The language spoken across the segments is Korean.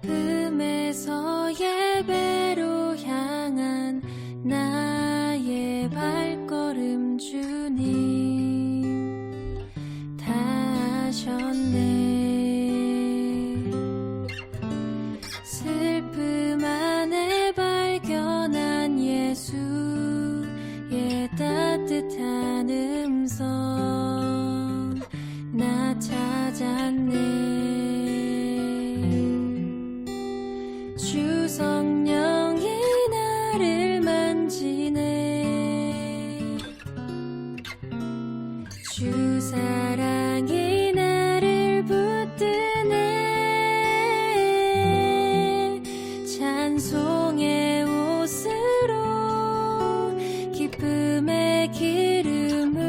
기쁨에서 예배로 향한 나의 발걸음 주님 다 하셨네. 슬픔 안에 발견한 예수의 따뜻한 음성 나 찾았네. 주 성령이 나를 만지네. 주 사랑이 나를 붙드네. 찬송의 옷으로 기쁨의 기름으로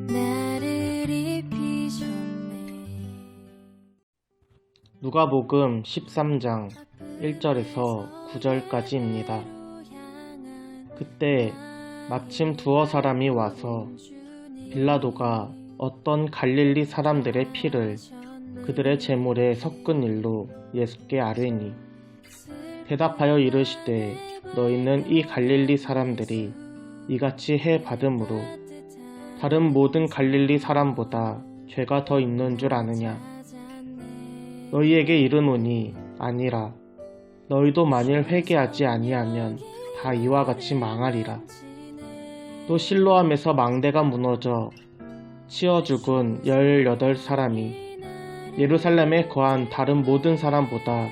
나를 입히셨네. 누가복음 13장 1절에서 9절까지입니다. 그때 마침 두어 사람이 와서 빌라도가 어떤 갈릴리 사람들의 피를 그들의 제물에 섞은 일로 예수께 아뢰니 대답하여 이르시되 너희는 이 갈릴리 사람들이 이같이 해 받음으로 다른 모든 갈릴리 사람보다 죄가 더 있는 줄 아느냐. 너희에게 이르노니 아니라. 너희도 만일 회개하지 아니하면 다 이와 같이 망하리라. 또 실로암에서 망대가 무너져 치어 죽은 18사람이 예루살렘에 거한 다른 모든 사람보다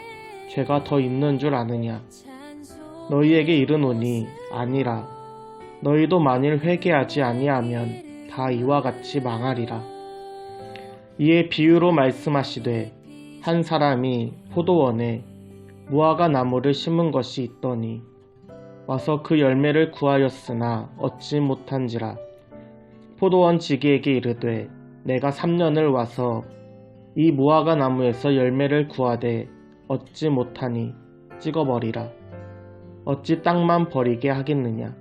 죄가 더 있는 줄 아느냐. 너희에게 이르노니 아니라. 너희도 만일 회개하지 아니하면 다 이와 같이 망하리라. 이에 비유로 말씀하시되 한 사람이 포도원에 무화과 나무를 심은 것이 있더니 와서 그 열매를 구하였으나 얻지 못한지라. 포도원 지기에게 이르되 내가 3년을 와서 이 무화과 나무에서 열매를 구하되 얻지 못하니 찍어버리라. 어찌 땅만 버리게 하겠느냐.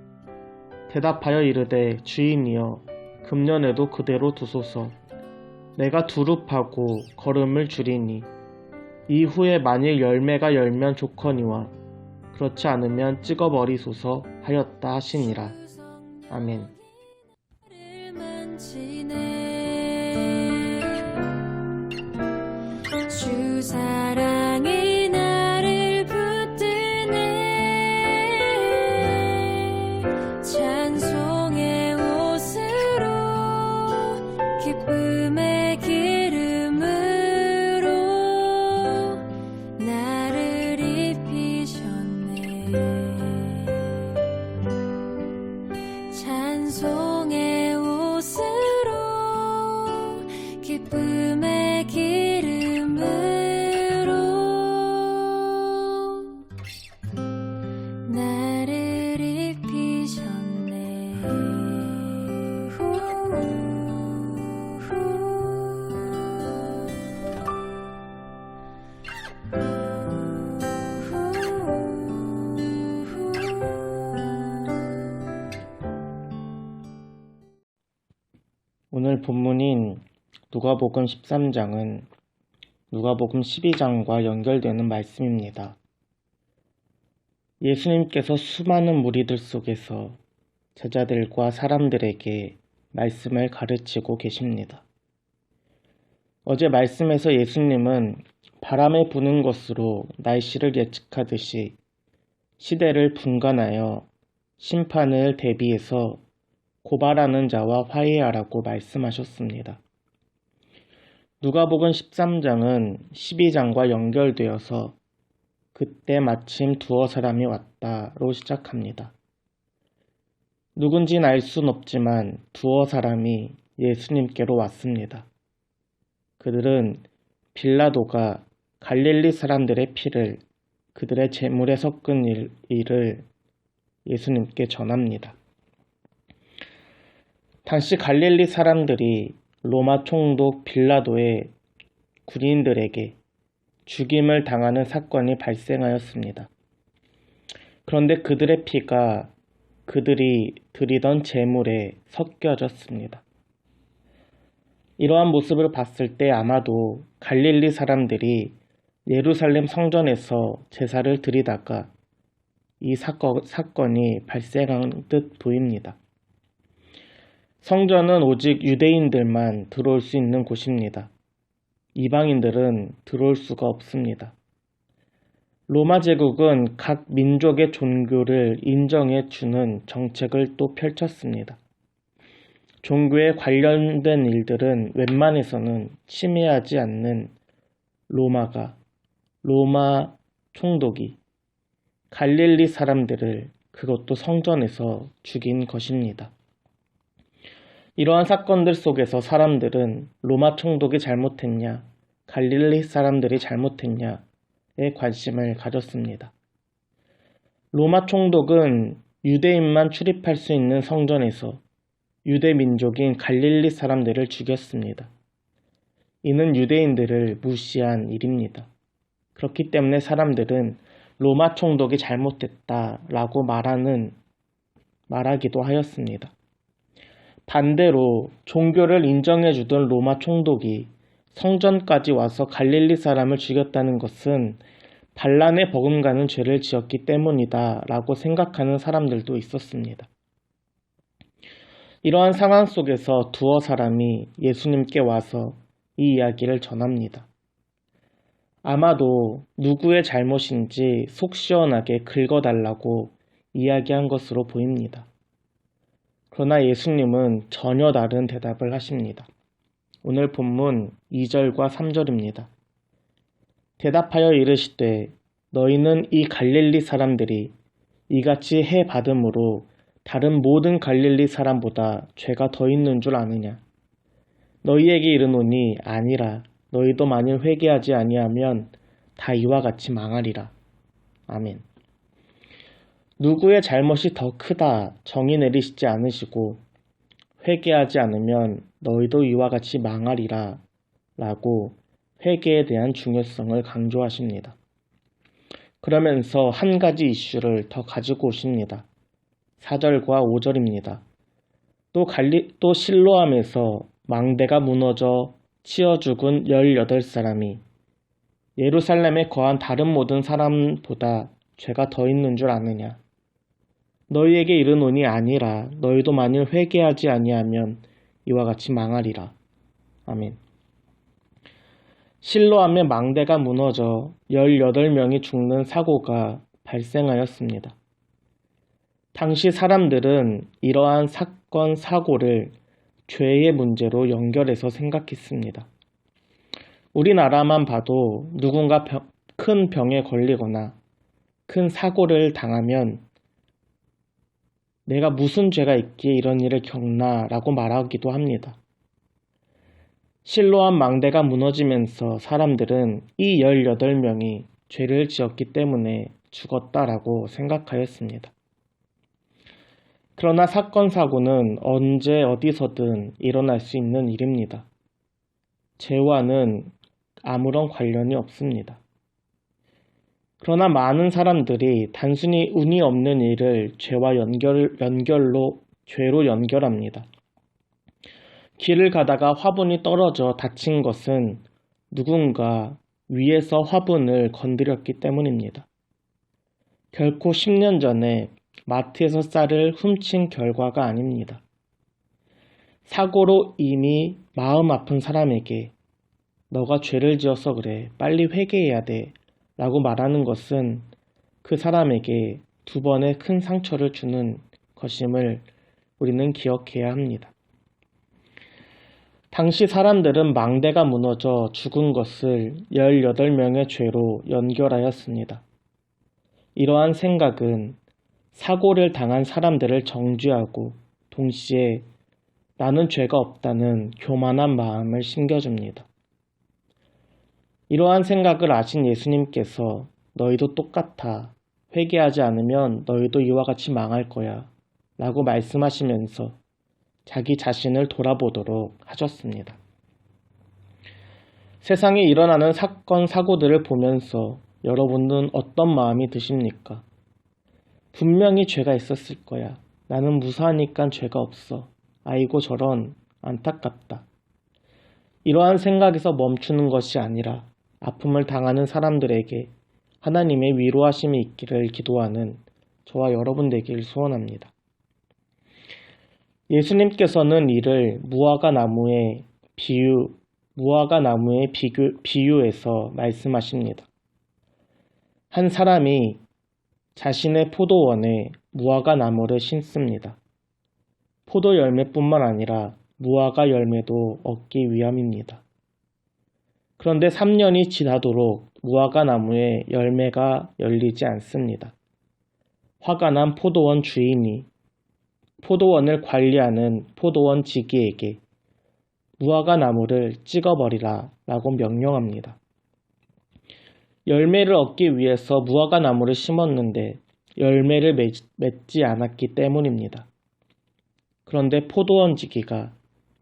대답하여 이르되 주인이여 금년에도 그대로 두소서. 내가 두릅하고 거름을 줄이니 이후에 만일 열매가 열면 좋거니와 그렇지 않으면 찍어버리소서 하였다 하시니라. 아멘. 주 사랑이 나를 붙드네. 찬송의 옷으로 기쁨의 기름으로 나를 입히셨네. 찬송의 옷으로 기쁨의 기름으로 나를 입히셨네. 오늘 본문인 누가복음 13장은 누가복음 12장과 연결되는 말씀입니다. 예수님께서 수많은 무리들 속에서 제자들과 사람들에게 말씀을 가르치고 계십니다. 어제 말씀에서 예수님은 바람에 부는 것으로 날씨를 예측하듯이 시대를 분간하여 심판을 대비해서 고발하는 자와 화해하라고 말씀하셨습니다. 누가복음 13장은 12장과 연결되어서 그때 마침 두어 사람이 왔다로 시작합니다. 누군지는 알 순 없지만 두어 사람이 예수님께로 왔습니다. 그들은 빌라도가 갈릴리 사람들의 피를 그들의 제물에 섞은 일을 예수님께 전합니다. 당시 갈릴리 사람들이 로마 총독 빌라도의 군인들에게 죽임을 당하는 사건이 발생하였습니다. 그런데 그들의 피가 그들이 드리던 제물에 섞여졌습니다. 이러한 모습을 봤을 때 아마도 갈릴리 사람들이 예루살렘 성전에서 제사를 드리다가 이 사건이 발생한 듯 보입니다. 성전은 오직 유대인들만 들어올 수 있는 곳입니다. 이방인들은 들어올 수가 없습니다. 로마 제국은 각 민족의 종교를 인정해 주는 정책을 또 펼쳤습니다. 종교에 관련된 일들은 웬만해서는 침해하지 않는 로마 총독이 갈릴리 사람들을 그것도 성전에서 죽인 것입니다. 이러한 사건들 속에서 사람들은 로마 총독이 잘못했냐, 갈릴리 사람들이 잘못했냐에 관심을 가졌습니다. 로마 총독은 유대인만 출입할 수 있는 성전에서 유대 민족인 갈릴리 사람들을 죽였습니다. 이는 유대인들을 무시한 일입니다. 그렇기 때문에 사람들은 로마 총독이 잘못했다라고 말하기도 하였습니다. 반대로 종교를 인정해주던 로마 총독이 성전까지 와서 갈릴리 사람을 죽였다는 것은 반란에 버금가는 죄를 지었기 때문이다 라고 생각하는 사람들도 있었습니다. 이러한 상황 속에서 두어 사람이 예수님께 와서 이 이야기를 전합니다. 아마도 누구의 잘못인지 속 시원하게 긁어달라고 이야기한 것으로 보입니다. 그러나 예수님은 전혀 다른 대답을 하십니다. 오늘 본문 2절과 3절입니다. 대답하여 이르시되 너희는 이 갈릴리 사람들이 이같이 해 받음으로 다른 모든 갈릴리 사람보다 죄가 더 있는 줄 아느냐? 너희에게 이르노니 아니라 너희도 만일 회개하지 아니하면 다 이와 같이 망하리라. 아멘. 누구의 잘못이 더 크다 정의 내리시지 않으시고 회개하지 않으면 너희도 이와 같이 망하리라 라고 회개에 대한 중요성을 강조하십니다. 그러면서 한 가지 이슈를 더 가지고 오십니다. 4절과 5절입니다. 또 실로암에서 망대가 무너져 치어 죽은 18사람이 예루살렘에 거한 다른 모든 사람보다 죄가 더 있는 줄 아느냐? 너희에게 이르노니 아니라 너희도 만일 회개하지 아니하면 이와 같이 망하리라. 아멘. 실로암에 망대가 무너져 18명이 죽는 사고가 발생하였습니다. 당시 사람들은 이러한 사건, 사고를 죄의 문제로 연결해서 생각했습니다. 우리나라만 봐도 누군가 큰 병에 걸리거나 큰 사고를 당하면 내가 무슨 죄가 있기에 이런 일을 겪나라고 말하기도 합니다. 실로암 망대가 무너지면서 사람들은 이 18명이 죄를 지었기 때문에 죽었다라고 생각하였습니다. 그러나 사건, 사고는 언제 어디서든 일어날 수 있는 일입니다. 죄와는 아무런 관련이 없습니다. 그러나 많은 사람들이 단순히 운이 없는 일을 죄로 연결합니다. 길을 가다가 화분이 떨어져 다친 것은 누군가 위에서 화분을 건드렸기 때문입니다. 결코 10년 전에 마트에서 쌀을 훔친 결과가 아닙니다. 사고로 이미 마음 아픈 사람에게 너가 죄를 지어서 그래, 빨리 회개해야 돼 라고 말하는 것은 그 사람에게 두 번의 큰 상처를 주는 것임을 우리는 기억해야 합니다. 당시 사람들은 망대가 무너져 죽은 것을 18명의 죄로 연결하였습니다. 이러한 생각은 사고를 당한 사람들을 정죄하고 동시에 나는 죄가 없다는 교만한 마음을 심겨줍니다. 이러한 생각을 아신 예수님께서 너희도 똑같아. 회개하지 않으면 너희도 이와 같이 망할 거야. 라고 말씀하시면서 자기 자신을 돌아보도록 하셨습니다. 세상에 일어나는 사건, 사고들을 보면서 여러분은 어떤 마음이 드십니까? 분명히 죄가 있었을 거야. 나는 무사하니까 죄가 없어. 아이고 저런 안타깝다. 이러한 생각에서 멈추는 것이 아니라 아픔을 당하는 사람들에게 하나님의 위로하심이 있기를 기도하는 저와 여러분 되길 소원합니다. 예수님께서는 이를 무화과 나무의 비유에서 말씀하십니다. 한 사람이 자신의 포도원에 무화과 나무를 심습니다. 포도 열매뿐만 아니라 무화과 열매도 얻기 위함입니다. 그런데 3년이 지나도록 무화과 나무에 열매가 열리지 않습니다. 화가 난 포도원 주인이 포도원을 관리하는 포도원 지기에게 무화과 나무를 찍어버리라 라고 명령합니다. 열매를 얻기 위해서 무화과 나무를 심었는데 열매를 맺지 않았기 때문입니다. 그런데 포도원 지기가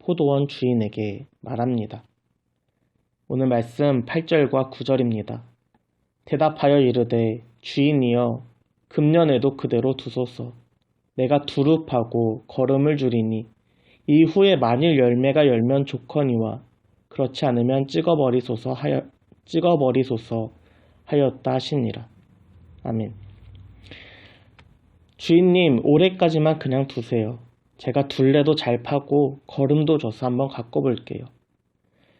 포도원 주인에게 말합니다. 오늘 말씀 8절과 9절입니다. 대답하여 이르되 주인이여 금년에도 그대로 두소서. 내가 두릅하고 거름을 줄이니 이후에 만일 열매가 열면 좋거니와 그렇지 않으면 찍어버리소서 하였다 하시니라. 아멘. 주인님, 올해까지만 그냥 두세요. 제가 둘레도 잘 파고 거름도 줘서 한번 갖고 볼게요.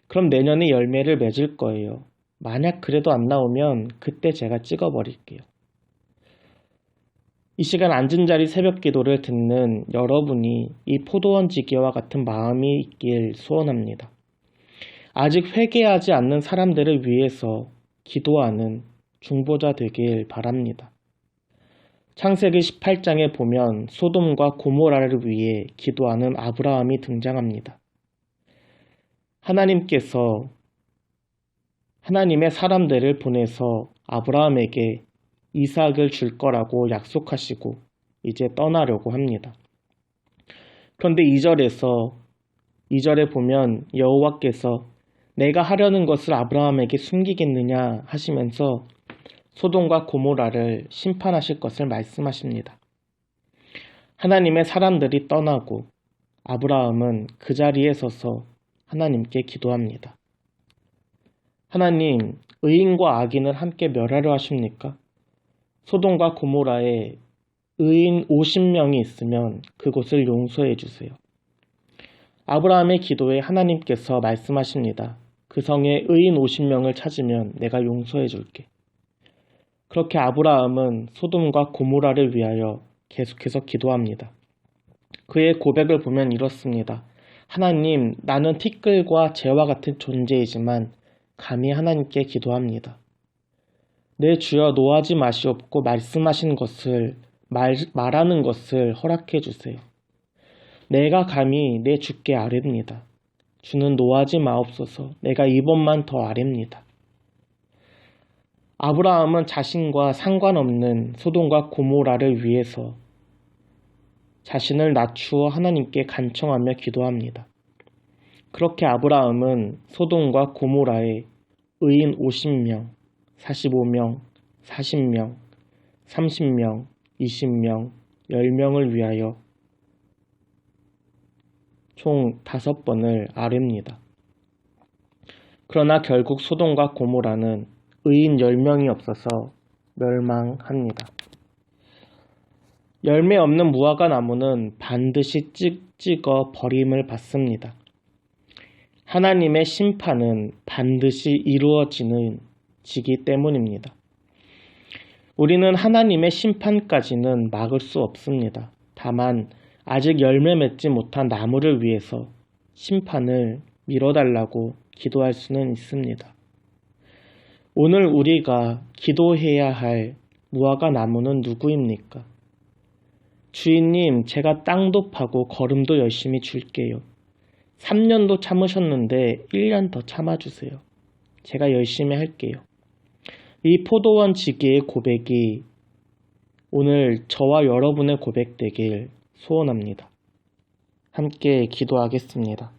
그럼 내년에 열매를 맺을 거예요. 만약 그래도 안 나오면 그때 제가 찍어버릴게요. 이 시간 앉은 자리 새벽 기도를 듣는 여러분이 이 포도원 지기와 같은 마음이 있길 소원합니다. 아직 회개하지 않는 사람들을 위해서 기도하는 중보자 되길 바랍니다. 창세기 18장에 보면 소돔과 고모라를 위해 기도하는 아브라함이 등장합니다. 하나님께서 하나님의 사람들을 보내서 아브라함에게 이삭을 줄 거라고 약속하시고 이제 떠나려고 합니다. 그런데 2절에 보면 여호와께서 내가 하려는 것을 아브라함에게 숨기겠느냐 하시면서 소돔과 고모라를 심판하실 것을 말씀하십니다. 하나님의 사람들이 떠나고 아브라함은 그 자리에 서서 하나님께 기도합니다. 하나님, 의인과 악인을 함께 멸하려 하십니까? 소돔과 고모라에 의인 50명이 있으면 그곳을 용서해 주세요. 아브라함의 기도에 하나님께서 말씀하십니다. 그 성에 의인 50명을 찾으면 내가 용서해 줄게. 그렇게 아브라함은 소돔과 고모라를 위하여 계속해서 기도합니다. 그의 고백을 보면 이렇습니다. 하나님, 나는 티끌과 재와 같은 존재이지만 감히 하나님께 기도합니다. 내 주여 노하지 마시옵고 말씀하신 것을 말하는 것을 허락해 주세요. 내가 감히 내 주께 아뢰입니다. 주는 노하지 마옵소서. 내가 이번만 더 아뢰입니다. 아브라함은 자신과 상관없는 소돔과 고모라를 위해서 자신을 낮추어 하나님께 간청하며 기도합니다. 그렇게 아브라함은 소돔과 고모라에 의인 50명, 45명, 40명, 30명, 20명, 10명을 위하여 총 5번을 아뢰입니다. 그러나 결국 소돔과 고모라는 의인 10명이 없어서 멸망합니다. 열매 없는 무화과 나무는 반드시 찍어 버림을 받습니다. 하나님의 심판은 반드시 이루어지기 때문입니다. 우리는 하나님의 심판까지는 막을 수 없습니다. 다만 아직 열매 맺지 못한 나무를 위해서 심판을 미뤄달라고 기도할 수는 있습니다. 오늘 우리가 기도해야 할 무화과 나무는 누구입니까? 주인님, 제가 땅도 파고 거름도 열심히 줄게요. 3년도 참으셨는데 1년 더 참아주세요. 제가 열심히 할게요. 이 포도원 지기의 고백이 오늘 저와 여러분의 고백 되길 소원합니다. 함께 기도하겠습니다.